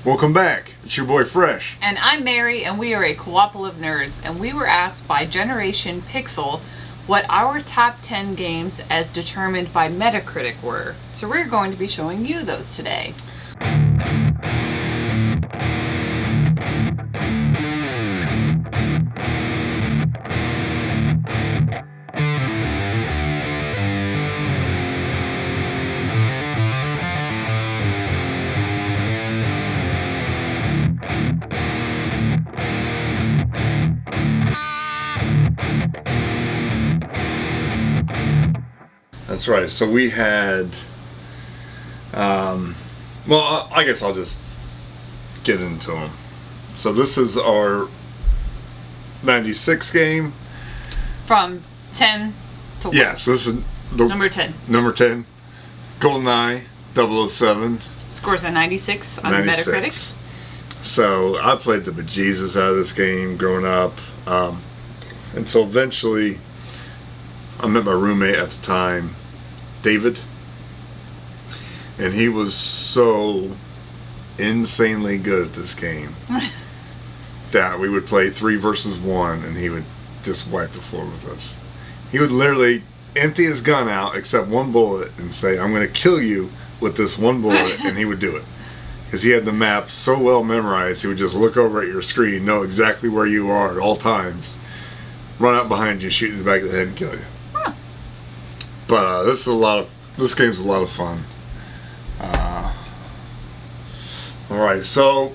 Welcome back. It's your boy Fresh. And I'm Mary, and we are a Co-ople of nerds, and we were asked by Generation Pixel what our top 10 games as determined by Metacritic were. So we're going to be showing you those today. That's right. So we had, well, I guess I'll just get into them. So this is our 96 game. From 10 to 1. Yes, this is Number 10. Number 10. GoldenEye 007. Scores a 96 on 96. Metacritic. So I played the bejesus out of this game growing up. Until eventually I met my roommate at the time, David, and he was so insanely good at this game that we would play 3 versus 1 and he would just wipe the floor with us. He would literally empty his gun out except one bullet and say, "I'm going to kill you with this one bullet," and he would do it. Because he had the map so well memorized, he would just look over at your screen, know exactly where you are at all times, run up behind you, shoot you in the back of the head, and kill you. Huh. But this game's a lot of fun. Alright, so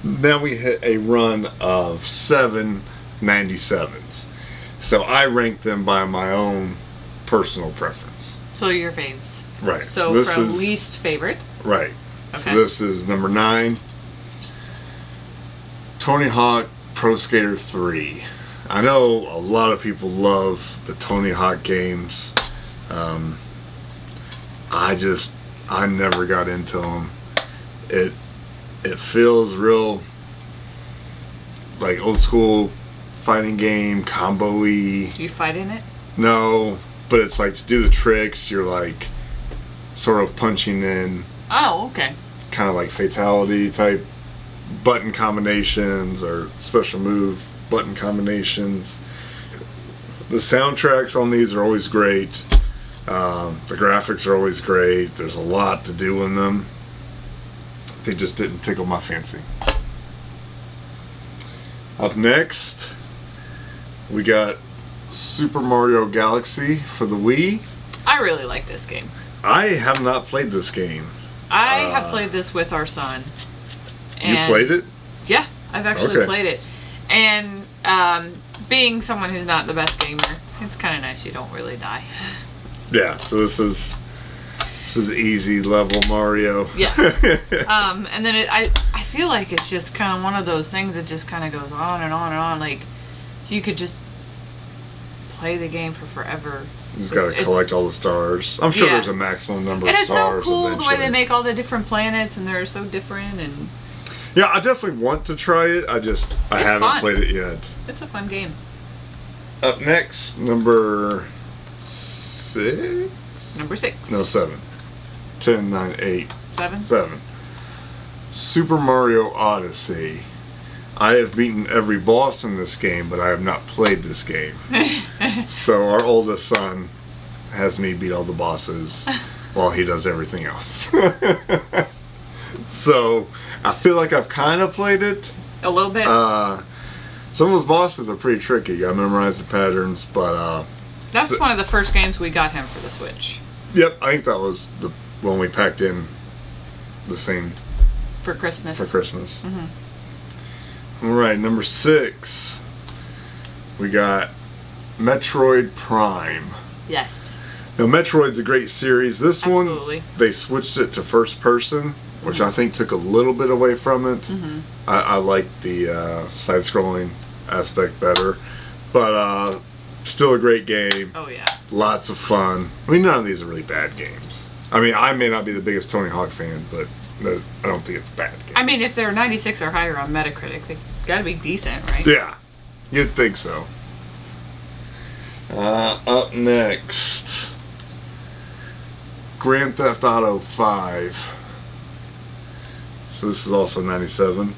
now we hit a run of 7 97s. So I ranked them by my own personal preference. So your faves. Right. So this from is, least favorite. Right. Okay. So this is number 9. Tony Hawk Pro Skater 3. I know a lot of people love the Tony Hawk games. I never got into them. It feels real like old school fighting game, combo-y. Do you fight in it? No, but it's like to do the tricks, you're like sort of punching in. Oh, okay. Kind of like fatality type button combinations or special move button combinations. The soundtracks on these are always great. The graphics are always great. There's a lot to do in them. They just didn't tickle my fancy. Up next, we got Super Mario Galaxy for the Wii. I really like this game. I have not played this game. I have played this with our son. You played it? Yeah, I've actually Okay. played it. And being someone who's not the best gamer, it's kind of nice you don't really die. Yeah, so this is easy level Mario. Yeah. And then I feel like it's just kind of one of those things that just kind of goes on and on and on. Like, you could just play the game for forever. You just gotta collect all the stars. I'm sure Yeah. there's a maximum number And of it's so stars cool eventually. the way they make all the different planets, and they're so different, and Yeah, I definitely want to try it. I haven't fun. played it yet. it's a fun game. Up next, number 6? Number 6. No, 7. 10, 9, 8. 7? 7. Super Mario Odyssey. I have beaten every boss in this game, but I have not played this game. So our oldest son has me beat all the bosses while he does everything else. So I feel like I've kind of played it. A little bit. Some of those bosses are pretty tricky. I memorized the patterns, but That's one of the first games we got him for the Switch. Yep, I think that was the one we packed in the same For Christmas. Mm-hmm. All right, number 6. We got Metroid Prime. Yes. Now, Metroid's a great series. This Absolutely. one, they switched it to first person, which I think took a little bit away from it. Mm-hmm. I like the side-scrolling aspect better, but still a great game. Oh, yeah. Lots of fun. I mean, none of these are really bad games. I mean, I may not be the biggest Tony Hawk fan, but I don't think it's a bad game. I mean, if they're 96 or higher on Metacritic, they gotta be decent, right? Yeah, you'd think so. Up next, Grand Theft Auto 5. So this is also 97.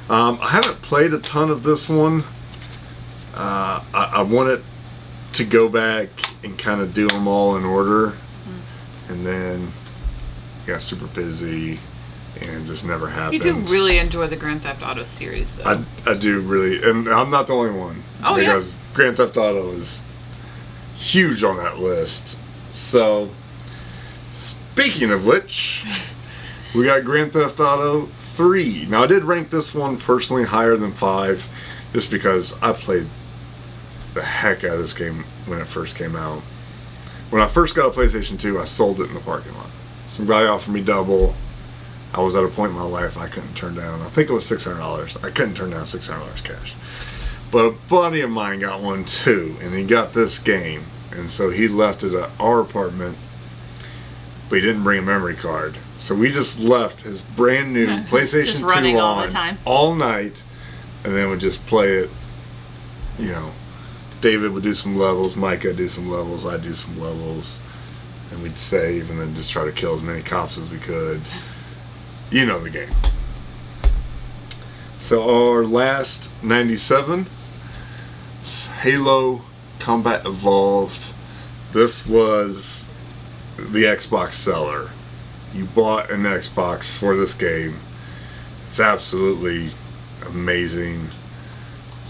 I haven't played a ton of this one. I wanted to go back and kind of do them all in order, and then got super busy and just never happened. You do really enjoy the Grand Theft Auto series, though. I do really, and I'm not the only one. Oh, because Grand Theft Auto is huge on that list. So, speaking of which, we got Grand Theft Auto 3. Now, I did rank this one personally higher than 5, just because I played the heck out of this game when it first came out. When I first got a PlayStation 2, I sold it in the parking lot. Some guy offered me double. I was at a point in my life I couldn't turn down. I think it was $600. I couldn't turn down $600 cash. But a buddy of mine got one too, and he got this game. And so he left it at our apartment, but he didn't bring a memory card. So we just left his brand new PlayStation 2 on all night, and then would just play it. You know, David would do some levels, Micah would do some levels, I'd do some levels, and we'd save and then just try to kill as many cops as we could. You know the game. So our last 97, Halo Combat Evolved. This was the Xbox seller. You bought an Xbox for this game. It's absolutely amazing.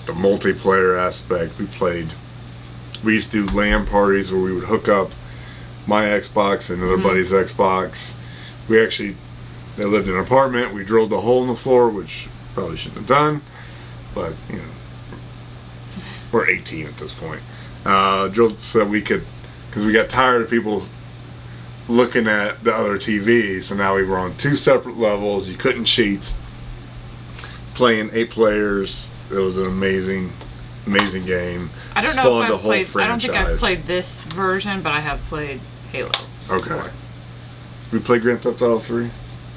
The multiplayer aspect, we used to do LAN parties where we would hook up my Xbox and another buddy's Xbox. They lived in an apartment. We drilled a hole in the floor, which probably shouldn't have done, but you know, we're 18 at this point. Drilled so that we could, because we got tired of people looking at the other TV, so now we were on 2 separate levels. You couldn't cheat. Playing 8 players. It was an amazing game. I don't know if I've played. I don't think I've played this version, but I have played Halo. Okay. Before. We played Grand Theft Auto 3?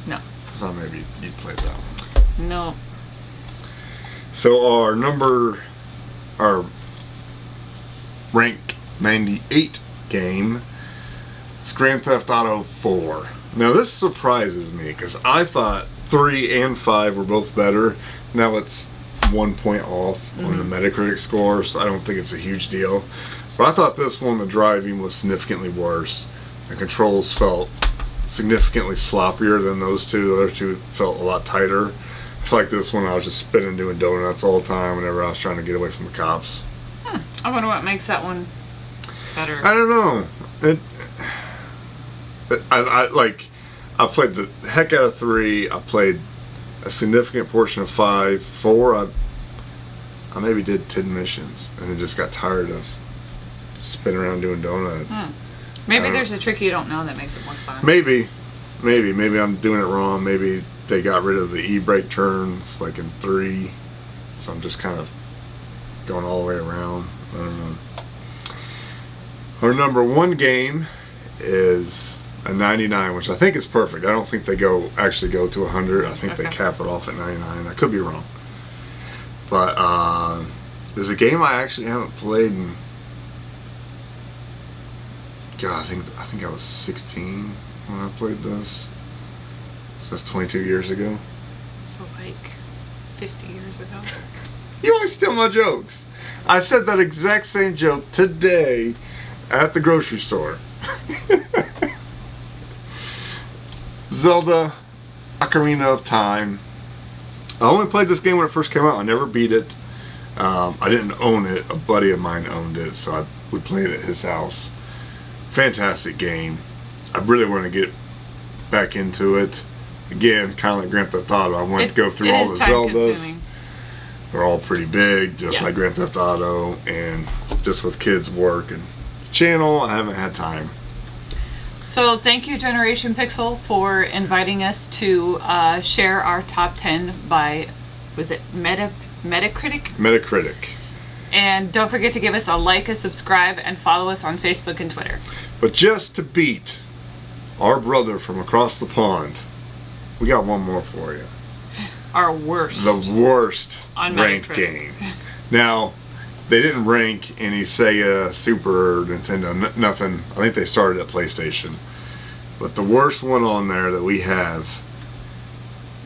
No. I thought maybe you'd played that one. No. So our rank 98 game is Grand Theft Auto 4. Now this surprises me because I thought 3 and 5 were both better. Now it's 1 point off on the Metacritic score, so I don't think it's a huge deal. But I thought this one, the driving was significantly worse. The controls felt significantly sloppier than those two. The other two felt a lot tighter. I feel like this one I was just spinning, doing donuts all the time whenever I was trying to get away from the cops. I wonder what makes that one better. I don't know. I played the heck out of 3. I played a significant portion of 5. 4, I maybe did 10 missions and then just got tired of spinning around doing donuts. Maybe there's a trick you don't know that makes it more fun. Maybe I'm doing it wrong. Maybe they got rid of the e-brake turns like in 3, so I'm just kind of going all the way around. I don't know. Our number 1 game is a 99, which I think is perfect. I don't think they actually go to 100. I think they cap it off at 99. I could be wrong. But there's a game I actually haven't played in, God, I think I was 16 when I played this. So that's 22 years ago. So like 50 years ago. You always steal my jokes. I said that exact same joke today at the grocery store. Zelda Ocarina of Time. I only played this game when it first came out. I never beat it. I didn't own it. A buddy of mine owned it, so I would play it at his house. Fantastic game. I really want to get back into it. Again, kind of like Grand Theft Auto. I wanted to go through all the Zeldas. They're all pretty big, just like Grand Theft Auto, and just with kids' work and channel, I haven't had time. So thank you, Generation Pixel, for inviting us to share our top 10 by, was it Metacritic? Metacritic. And don't forget to give us a like, a subscribe, and follow us on Facebook and Twitter. But just to beat our brother from across the pond, we got one more for you. Our worst. The worst on ranked Metacritic game. Now, they didn't rank any Sega, Super, Nintendo, nothing. I think they started at PlayStation. But the worst one on there that we have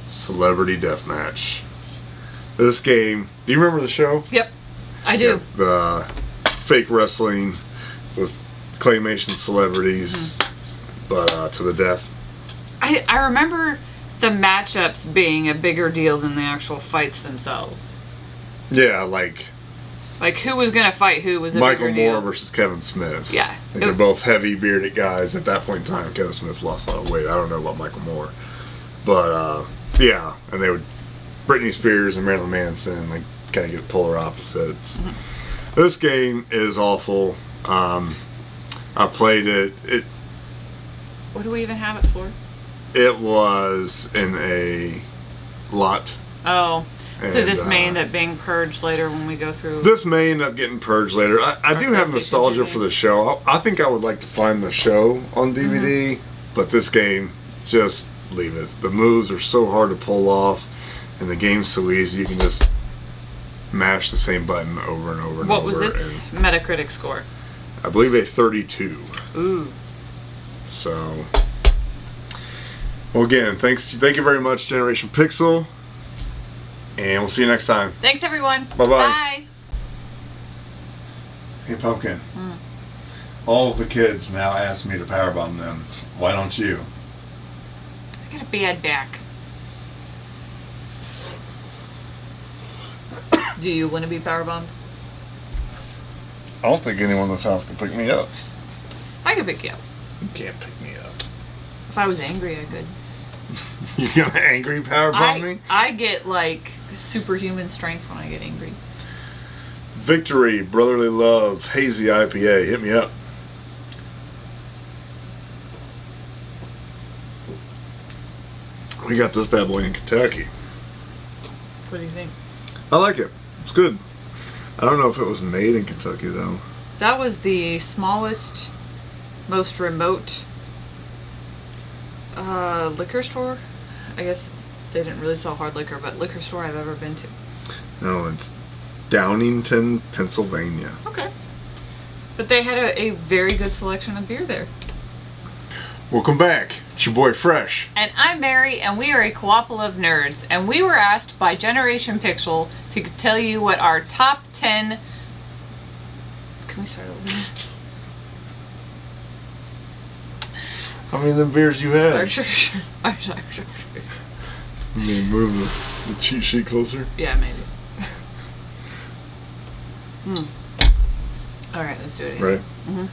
Celebrity Deathmatch. This game, do you remember the show? Yep, I do. Yeah, the fake wrestling with claymation celebrities, but to the death. I remember the matchups being a bigger deal than the actual fights themselves. Yeah, like who was gonna fight who was a Michael bigger deal. Moore versus Kevin Smith. Yeah. They're both heavy bearded guys. At that point in time, Kevin Smith lost a lot of weight. I don't know about Michael Moore. But, yeah. And they would, Britney Spears and Marilyn Manson, like, kind of get polar opposites. This game is awful. I played it. What do we even have it for? It was in a lot. Oh. So And, this may end up being purged later when we go through. This may end up getting purged later. I do have nostalgia for the show. I think I would like to find the show on DVD, but this game, just leave it. The moves are so hard to pull off, and the game's so easy. You can just mash the same button over and over and What over. was its Metacritic score? I believe a 32. Ooh. So, well, again, thank you very much, Generation Pixel. And we'll see you next time. Thanks, everyone. Bye-bye. Bye. Hey, Pumpkin. All of the kids now ask me to powerbomb them. Why don't you? I got a bad back. Do you want to be powerbombed? I don't think anyone in this house can pick me up. I could pick you up. You can't pick me up. If I was angry, I could. You're gonna angry powerbomb me? I get like superhuman strength when I get angry. Victory, Brotherly Love, Hazy IPA. Hit me up. We got this bad boy in Kentucky. What do you think? I like it. It's good. I don't know if it was made in Kentucky though. That was the smallest, most remote liquor store. I guess they didn't really sell hard liquor, but liquor store I've ever been to. No, it's Downingtown, Pennsylvania. Okay. But they had a very good selection of beer there. Welcome back. It's your boy Fresh. And I'm Mary, and we are a Co-ople of nerds. And we were asked by Generation Pixel to tell you what our top 10... Can we start over? How many of them beers you had? Sure. You mean move the cheat sheet closer? Yeah, maybe. Alright, let's do it again. Right? Mm-hmm.